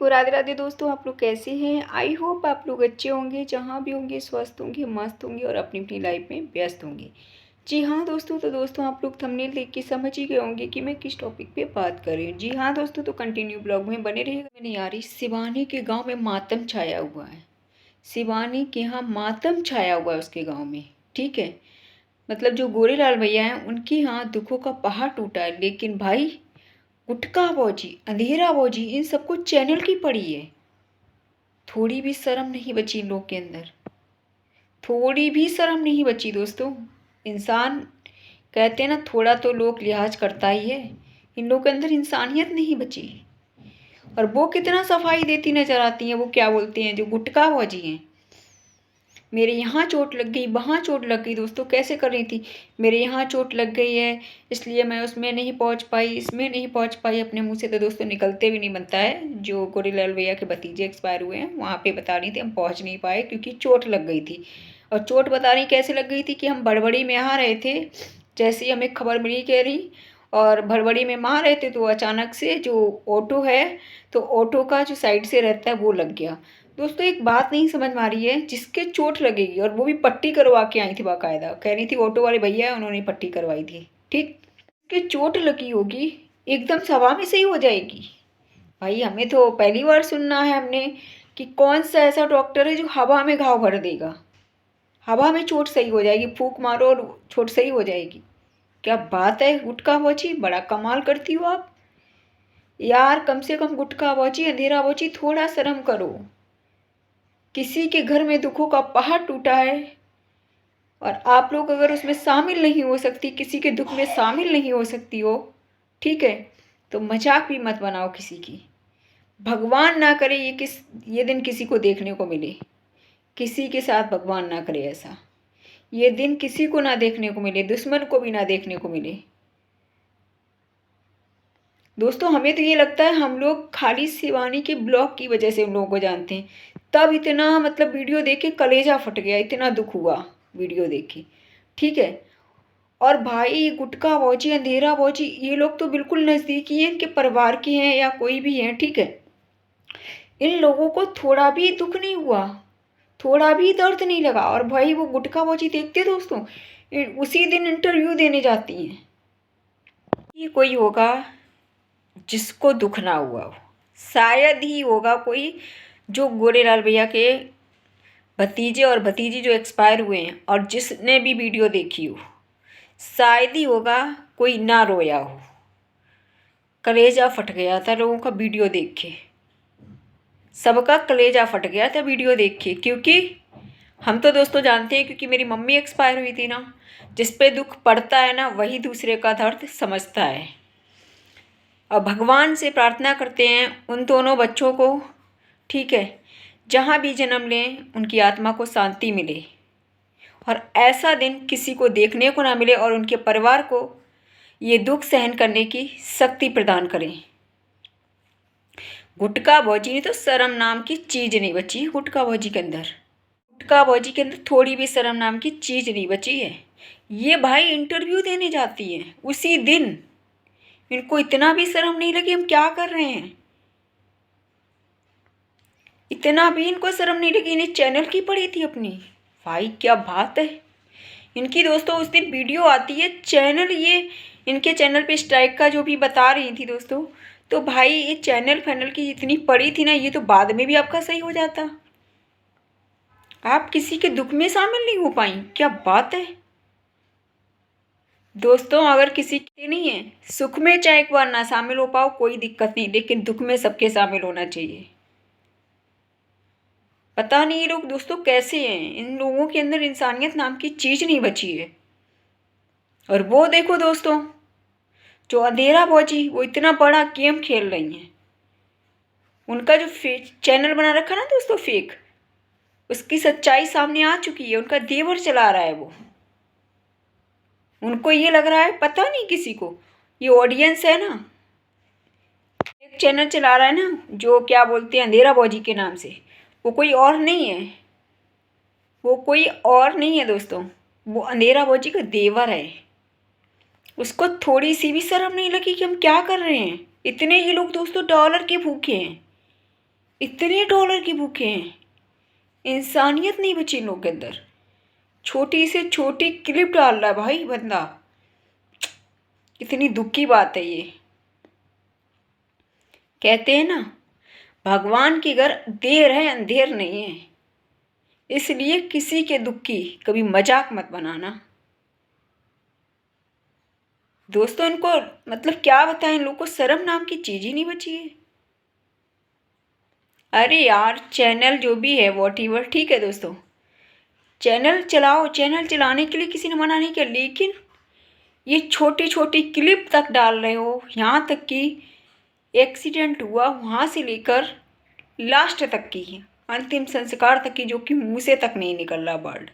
को राधे राधे दोस्तों। आप लोग कैसे हैं? आई होप आप लोग अच्छे होंगे, जहाँ भी होंगे स्वस्थ होंगे, मस्त होंगे और अपनी अपनी लाइफ में व्यस्त होंगे। जी हाँ दोस्तों, तो दोस्तों आप लोग थंबनेल देख के समझ ही गए होंगे कि मैं किस टॉपिक पे बात कर रही हूँ। जी हाँ दोस्तों, तो कंटिन्यू ब्लॉग में बने रहेगा। मैंने यारी शिवानी के गाँव में मातम छाया हुआ है। शिवानी के यहाँ मातम छाया हुआ है उसके गाँव में। ठीक है, मतलब जो गोरेलाल भैया हैं उनके यहाँ दुखों का पहाड़ टूटा है। लेकिन भाई गुटखा बाजी, अंधेरा बाजी, इन सबको चैनल की पड़ी है। थोड़ी भी शर्म नहीं बची इन लोग के अंदर, थोड़ी भी शर्म नहीं बची दोस्तों। इंसान कहते हैं ना, थोड़ा तो लोग लिहाज करता ही है। इन लोगों के अंदर इंसानियत नहीं बची। और वो कितना सफाई देती नजर आती हैं। वो क्या बोलते हैं, जो गुटखा बाजी हैं, मेरे यहाँ चोट लग गई, वहाँ चोट लग गई। दोस्तों कैसे कर रही थी, मेरे यहाँ चोट लग गई है इसलिए मैं उसमें नहीं पहुँच पाई, इसमें नहीं पहुँच पाई। अपने मुंह से तो दोस्तों निकलते भी नहीं बनता है। जो गोरेलाल भैया के भतीजे एक्सपायर हुए हैं वहाँ पे बता रही थी हम पहुँच नहीं पाए क्योंकि चोट लग गई थी। और चोट बता रही कैसे लग गई थी कि हम बड़बड़ी में आ रहे थे, जैसे ही हमें खबर मिली कह रही, और भड़बड़ी में मार रहे थे तो अचानक से जो ऑटो है, तो ऑटो का जो साइड से रहता है वो लग गया। दोस्तों एक बात नहीं समझ में आ रही है, जिसके चोट लगेगी और वो भी पट्टी करवा के आई थी बाकायदा, कह रही थी ऑटो वाले भैया है उन्होंने पट्टी करवाई थी, ठीक, कि चोट लगी होगी एकदम सवा में सही हो जाएगी। भाई हमें तो पहली बार सुनना है हमने कि कौन सा ऐसा डॉक्टर है जो हवा में घाव भर देगा, हवा में चोट सही हो जाएगी, फूंक मारो और चोट सही हो जाएगी। क्या बात है गुटखा बाजी, बड़ा कमाल करती हो आप यार। कम से कम गुटखा बाजी, अंधेरा बाजी, थोड़ा शर्म करो। किसी के घर में दुखों का पहाड़ टूटा है और आप लोग अगर उसमें शामिल नहीं हो सकती, किसी के दुख में शामिल नहीं हो सकती हो, ठीक है, तो मजाक भी मत बनाओ किसी की। भगवान ना करे ये दिन किसी को देखने को मिले, किसी के साथ भगवान ना करे ऐसा। ये दिन किसी को ना देखने को मिले, दुश्मन को भी ना देखने को मिले। दोस्तों हमें तो ये लगता है हम लोग खाली शिवानी के ब्लॉग की वजह से उन लोगों को जानते हैं। तब इतना मतलब वीडियो देख के कलेजा फट गया, इतना दुख हुआ वीडियो देख के, ठीक है। और भाई गुटखा बाजी, अंधेरा बाजी, ये लोग तो बिल्कुल नज़दीकी हैं, इनके परिवार के हैं या कोई भी हैं, ठीक है। इन लोगों को थोड़ा भी दुख नहीं हुआ, थोड़ा भी दर्द नहीं लगा। और भाई वो गुटखा बाजी देखते दोस्तों, उसी दिन इंटरव्यू देने जाती हैं। ये कोई होगा जिसको दुख ना हुआ हो, शायद ही होगा कोई जो गोरेलाल भैया के भतीजे और भतीजी जो एक्सपायर हुए हैं और जिसने भी वीडियो देखी हो, शायद ही होगा कोई ना रोया हो। कलेजा फट गया था लोगों का वीडियो देख के, सबका कलेजा फट गया था वीडियो देख के। क्योंकि हम तो दोस्तों जानते हैं, क्योंकि मेरी मम्मी एक्सपायर हुई थी ना, जिस पे दुख पड़ता है ना वही दूसरे का दर्द समझता है। और भगवान से प्रार्थना करते हैं उन दोनों बच्चों को, ठीक है, जहाँ भी जन्म लें उनकी आत्मा को शांति मिले और ऐसा दिन किसी को देखने को ना मिले और उनके परिवार को ये दुख सहन करने की शक्ति प्रदान करें। गुटखा बाजी ने तो शर्म नाम की चीज़ नहीं बची है। गुटखा बाजी के अंदर, गुटखा बाजी के अंदर थोड़ी भी शर्म नाम की चीज़ नहीं बची है। ये भाई इंटरव्यू देने जाती है उसी दिन, इनको इतना भी शर्म नहीं लगी हम क्या कर रहे हैं, इतना भी इनको शर्म नहीं लगी। इन्हें चैनल की पड़ी थी अपनी। भाई क्या बात है इनकी। दोस्तों उस दिन वीडियो आती है चैनल, ये इनके चैनल पे स्ट्राइक का जो भी बता रही थी दोस्तों, तो भाई ये चैनल फैनल की इतनी पड़ी थी ना, ये तो बाद में भी आपका सही हो जाता। आप किसी के दुख में शामिल नहीं हो पाई, क्या बात है दोस्तों। अगर किसी के नहीं है, सुख में चाहे एक बार ना शामिल हो पाओ कोई दिक्कत नहीं, लेकिन दुख में सबके शामिल होना चाहिए। पता नहीं ये लोग दोस्तों कैसे हैं, इन लोगों के अंदर इंसानियत नाम की चीज़ नहीं बची है। और वो देखो दोस्तों, जो अंधेरा बाजी, वो इतना बड़ा गेम खेल रही हैं। उनका जो चैनल बना रखा ना दोस्तों फेक, उसकी सच्चाई सामने आ चुकी है। उनका देवर चला रहा है वो, उनको ये लग रहा है, पता नहीं किसी को, ये ऑडियंस है ना, एक चैनल चला रहा है ना जो क्या बोलते हैं अंधेरा बाजी के नाम से, वो कोई और नहीं है, वो कोई और नहीं है दोस्तों, वो अंधेरा बाजी का देवर है। उसको थोड़ी सी भी शर्म नहीं लगी कि हम क्या कर रहे हैं। इतने ये लोग दोस्तों डॉलर के भूखे हैं, इतने डॉलर की भूखे हैं, इंसानियत नहीं बची इन लोगों के अंदर। छोटी से छोटी क्लिप डाल रहा है भाई बंदा, कितनी दुख की बात है ये। कहते हैं ना, भगवान के घर देर है अंधेर नहीं है, इसलिए किसी के दुख की कभी मजाक मत बनाना दोस्तों। इनको मतलब क्या बताएं, इन लोगों को शर्म नाम की चीज ही नहीं बची है। अरे यार, चैनल जो भी है वॉट ठीक है दोस्तों, चैनल चलाओ, चैनल चलाने के लिए किसी ने मना नहीं किया, लेकिन ये छोटी छोटी क्लिप तक डाल रहे हो। यहाँ तक कि एक्सीडेंट हुआ वहाँ से लेकर लास्ट तक की, अंतिम संस्कार तक की, जो कि मुंह से तक नहीं निकल रहा वर्ड।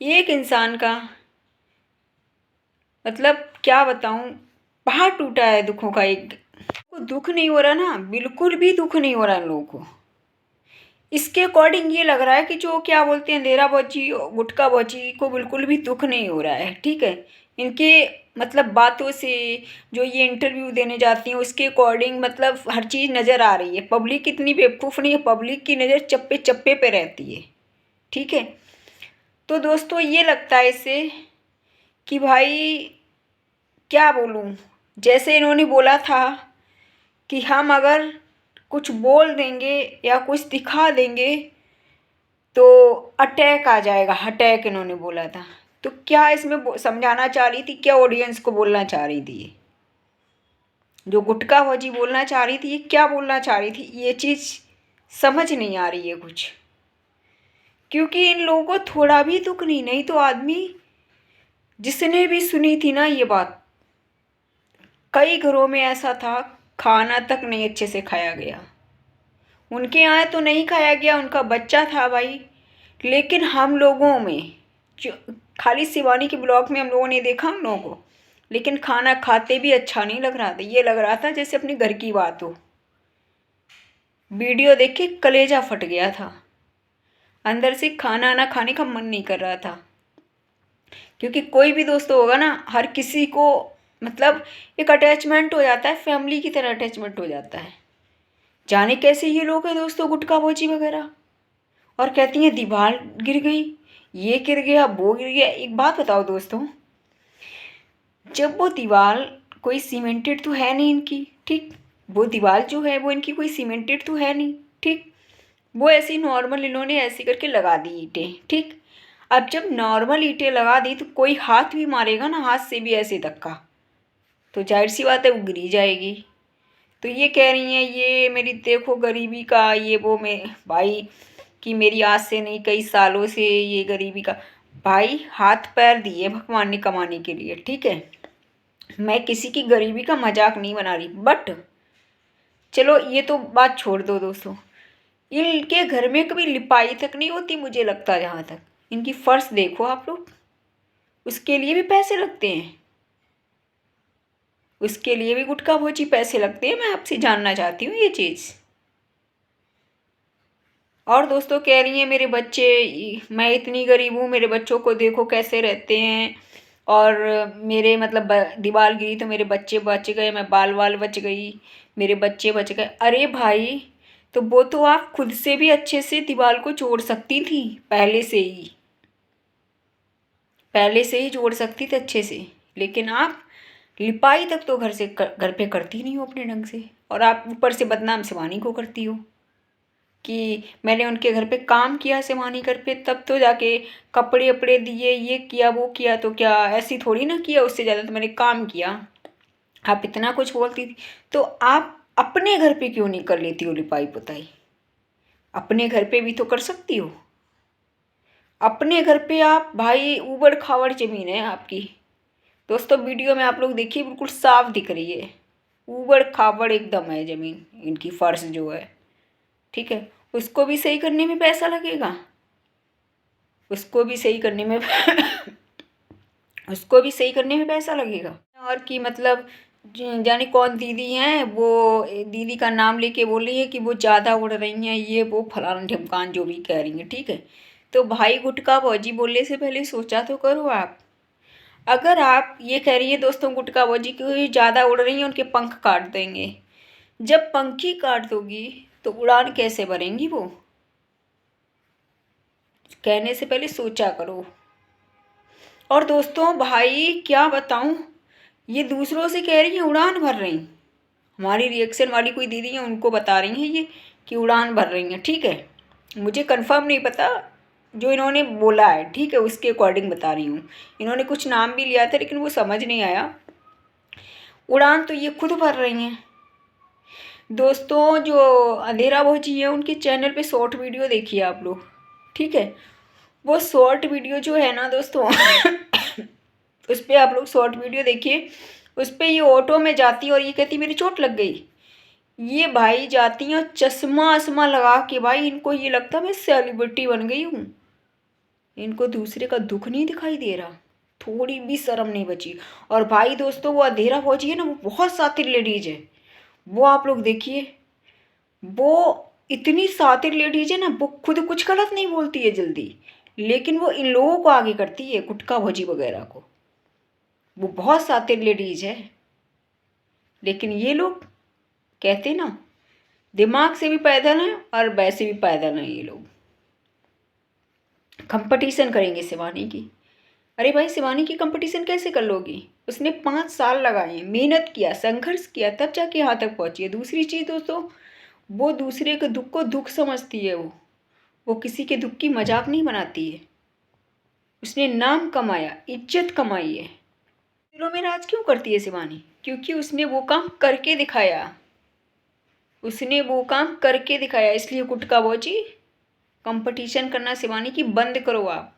एक इंसान का मतलब क्या बताऊं, पहाड़ टूटा है दुखों का। एक को दुख नहीं हो रहा ना, बिल्कुल भी दुख नहीं हो रहा इन लोगों को। इसके अकॉर्डिंग ये लग रहा है कि जो क्या बोलते हैं अंधेरा बच्ची गुटका बच्ची को बिल्कुल भी दुख नहीं हो रहा है, ठीक है। इनके मतलब बातों से, जो ये इंटरव्यू देने जाती हैं उसके अकॉर्डिंग मतलब हर चीज़ नज़र आ रही है। पब्लिक इतनी बेवकूफ़ नहीं है, पब्लिक की नज़र चप्पे चप्पे पे रहती है, ठीक है। तो दोस्तों ये लगता है इससे कि भाई क्या बोलूँ, जैसे इन्होंने बोला था कि हम अगर कुछ बोल देंगे या कुछ दिखा देंगे तो अटैक आ जाएगा, अटैक इन्होंने बोला था। तो क्या इसमें समझाना चाह रही थी, क्या ऑडियंस को बोलना चाह रही थी ये जो गुटका फौजी बोलना चाह रही थी, ये क्या बोलना चाह रही थी, ये चीज़ समझ नहीं आ रही है कुछ। क्योंकि इन लोगों को थोड़ा भी दुख नहीं तो आदमी जिसने भी सुनी थी ना ये बात, कई घरों में ऐसा था खाना तक नहीं अच्छे से खाया गया। उनके यहाँ तो नहीं खाया गया, उनका बच्चा था भाई, लेकिन हम लोगों में जो खाली शिवानी के ब्लॉग में हम लोगों ने देखा उन लोगों को, लेकिन खाना खाते भी अच्छा नहीं लग रहा था। ये लग रहा था जैसे अपने घर की बात हो। वीडियो देख के कलेजा फट गया था, अंदर से खाना ना खाने का मन नहीं कर रहा था। क्योंकि कोई भी दोस्त होगा ना, हर किसी को मतलब एक अटैचमेंट हो जाता है, फैमिली की तरह अटैचमेंट हो जाता है। जाने कैसे ये लोग हैं दोस्तों गुटखा भोजी वगैरह, और कहती हैं दीवार गिर गई, ये गिर गया, वो गिर गया। एक बात बताओ दोस्तों, जब वो दीवार कोई सीमेंटेड तो है नहीं इनकी, ठीक, वो दीवार जो है वो इनकी कोई सीमेंटेड तो है नहीं, ठीक, वो ऐसी नॉर्मल इन्होंने ऐसी करके लगा दी ईंटें, ठीक। अब जब नॉर्मल ईंटें लगा दी तो कोई हाथ भी मारेगा ना, हाथ से भी ऐसे धक्का, तो जाहिर सी बात है वो गिरी जाएगी। तो ये कह रही हैं ये मेरी देखो गरीबी का ये वो, मैं भाई कि मेरी आज से नहीं कई सालों से ये गरीबी का। भाई हाथ पैर दिए भगवान ने कमाने के लिए, ठीक है। मैं किसी की गरीबी का मजाक नहीं बना रही, बट चलो ये तो बात छोड़ दो दोस्तों। इनके घर में कभी लिपाई तक नहीं होती मुझे लगता, जहाँ तक इनकी फर्श देखो आप लोग, उसके लिए भी पैसे लगते हैं, उसके लिए भी गुटखा भोजी पैसे लगते हैं। मैं आपसे जानना चाहती हूँ ये चीज़। और दोस्तों कह रही हैं मेरे बच्चे, मैं इतनी गरीब हूँ, मेरे बच्चों को देखो कैसे रहते हैं, और मेरे मतलब दीवार गिरी तो मेरे बच्चे बच गए, मैं बाल वाल बच गई, मेरे बच्चे बच गए। अरे भाई, तो वो तो आप खुद से भी अच्छे से दीवार को जोड़ सकती थी, पहले से ही जोड़ सकती थी अच्छे से। लेकिन आप लिपाई तक तो घर पे करती नहीं हो अपने ढंग से, और आप ऊपर से बदनाम शिवानी को करती हो कि मैंने उनके घर पे काम किया शिवानी घर पे, तब तो जाके कपड़े वपड़े दिए, ये किया वो किया। तो क्या ऐसी थोड़ी ना किया, उससे ज़्यादा तो मैंने काम किया। आप इतना कुछ बोलती थी, तो आप अपने घर पे क्यों नहीं कर लेती हो लिपाई पुताई? अपने घर पे भी तो कर सकती हो। अपने घर पे आप भाई ऊबड़ खाबड़ ज़मीन है आपकी दोस्तों, वीडियो में आप लोग देखिए बिल्कुल साफ दिख रही है, ऊबड़ खाबड़ एकदम है ज़मीन इनकी, फर्श जो है, ठीक है। उसको भी सही करने में पैसा लगेगा, उसको भी सही करने में उसको भी सही करने में पैसा लगेगा। और कि मतलब जाने कौन दीदी हैं, वो दीदी का नाम लेके बोल रही है कि वो ज़्यादा उड़ रही हैं, ये वो फलाना ढिमकान जो भी कह रही हैं, ठीक है। तो भाई गुटखा भौजी बोलने से पहले सोचा तो करो आप। अगर आप ये कह रही है दोस्तों गुटखा भौजी की ज़्यादा उड़ रही हैं, उनके पंख काट देंगे, जब पंखी काट दोगी तो उड़ान कैसे भरेंगी वो? कहने से पहले सोचा करो। और दोस्तों भाई क्या बताऊं, ये दूसरों से कह रही है उड़ान भर रही, हमारी रिएक्शन वाली कोई दीदी है उनको बता रही हैं ये कि उड़ान भर रही हैं। ठीक है, मुझे कंफर्म नहीं पता, जो इन्होंने बोला है ठीक है उसके अकॉर्डिंग बता रही हूँ। इन्होंने कुछ नाम भी लिया था लेकिन वो समझ नहीं आया। उड़ान तो ये खुद भर रही हैं। दोस्तों जो अंधेरा भौजी है उनके चैनल पे शॉर्ट वीडियो देखिए आप लोग, ठीक है। वो शॉर्ट वीडियो जो है ना दोस्तों उस पर आप लोग शॉर्ट वीडियो देखिए। उस पर ये ऑटो में जाती है और ये कहती मेरी चोट लग गई। ये भाई जाती हैं चश्मा आसमा लगा के, भाई इनको ये लगता मैं सेलिब्रिटी बन गई हूँ। इनको दूसरे का दुख नहीं दिखाई दे रहा, थोड़ी भी शर्म नहीं बची। और भाई दोस्तों वो अंधेरा फौजी है ना, वो बहुत शातिर लेडीज है। वो आप लोग देखिए, वो इतनी शातिर लेडीज है ना, वो खुद कुछ गलत नहीं बोलती है जल्दी, लेकिन वो इन लोगों को आगे करती है, गुटखा भौजी वगैरह को। वो बहुत शातिर लेडीज है। लेकिन ये लोग कहते ना दिमाग से भी पैदल हैं और वैसे भी पैदल हैं। ये लोग कंपटीशन करेंगे शिवानी की। अरे भाई शिवानी की कंपटीशन कैसे कर लोगी? उसने 5 साल लगाए, मेहनत किया, संघर्ष किया, तब जाके यहाँ तक पहुँची है। दूसरी चीज़ दोस्तों, वो दूसरे के दुख को दुख समझती है। वो किसी के दुख की मजाक नहीं बनाती है। उसने नाम कमाया, इज्जत कमाई है। दिलों में राज क्यों करती है शिवानी? क्योंकि उसने वो काम करके दिखाया। उसने वो काम करके दिखाया, इसलिए गुटका बौजी कंपटीशन करना शिवानी की बंद करो आप।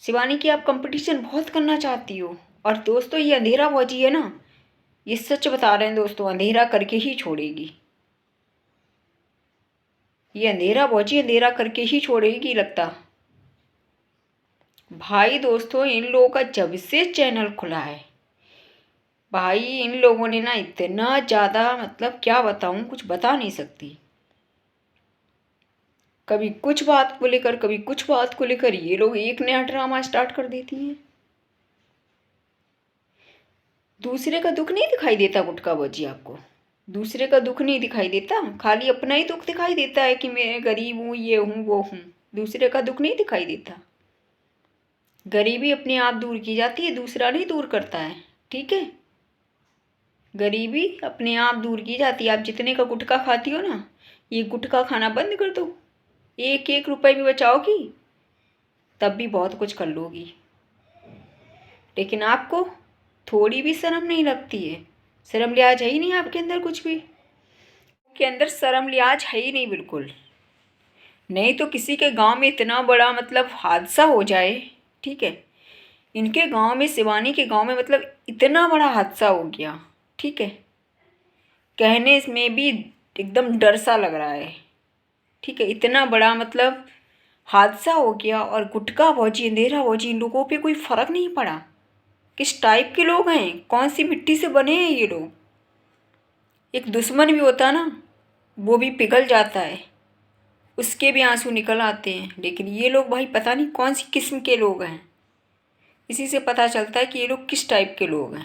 शिवानी की आप कंपटीशन बहुत करना चाहती हो। और दोस्तों ये अंधेरा भौजी है ना, ये सच बता रहे हैं दोस्तों, अंधेरा करके ही छोड़ेगी। ये अंधेरा भौजी अंधेरा करके ही छोड़ेगी लगता। भाई दोस्तों इन लोगों का जब से चैनल खुला है, भाई इन लोगों ने ना इतना ज़्यादा, मतलब क्या बताऊं, कुछ बता नहीं सकती। कभी कुछ बात को लेकर, कभी कुछ बात को लेकर ये लोग एक नया ड्रामा स्टार्ट कर देती हैं। दूसरे का दुख नहीं दिखाई देता गुटका भौजी आपको? दूसरे का दुख नहीं दिखाई देता, खाली अपना ही दुख दिखाई देता है कि मैं गरीब हूँ, ये हूँ, वो हूँ। दूसरे का दुख नहीं दिखाई देता। गरीबी अपने आप दूर की जाती है, दूसरा नहीं दूर करता है, ठीक है। गरीबी अपने आप दूर की जाती है। आप जितने का गुटखा खाती हो ना, ये गुटखा खाना बंद कर दो, एक एक रुपए भी बचाओगी तब भी बहुत कुछ कर लोगी। लेकिन आपको थोड़ी भी शर्म नहीं लगती है। शर्म लिहाज है ही नहीं आपके अंदर, कुछ भी के अंदर शर्म लिहाज है ही नहीं बिल्कुल। नहीं तो किसी के गांव में इतना बड़ा मतलब हादसा हो जाए, ठीक है, इनके गांव में, शिवानी के गांव में मतलब इतना बड़ा हादसा हो गया, ठीक है, कहने में भी एकदम डर सा लग रहा है, ठीक है। इतना बड़ा मतलब हादसा हो गया और गुटखा भौजी, अंधेरा भौजी, इन लोगों पे कोई फ़र्क नहीं पड़ा। किस टाइप के लोग हैं, कौन सी मिट्टी से बने हैं ये लोग? एक दुश्मन भी होता ना, वो भी पिघल जाता है, उसके भी आंसू निकल आते हैं। लेकिन ये लोग भाई पता नहीं कौन सी किस्म के लोग हैं। इसी से पता चलता है कि ये लोग किस टाइप के लोग हैं।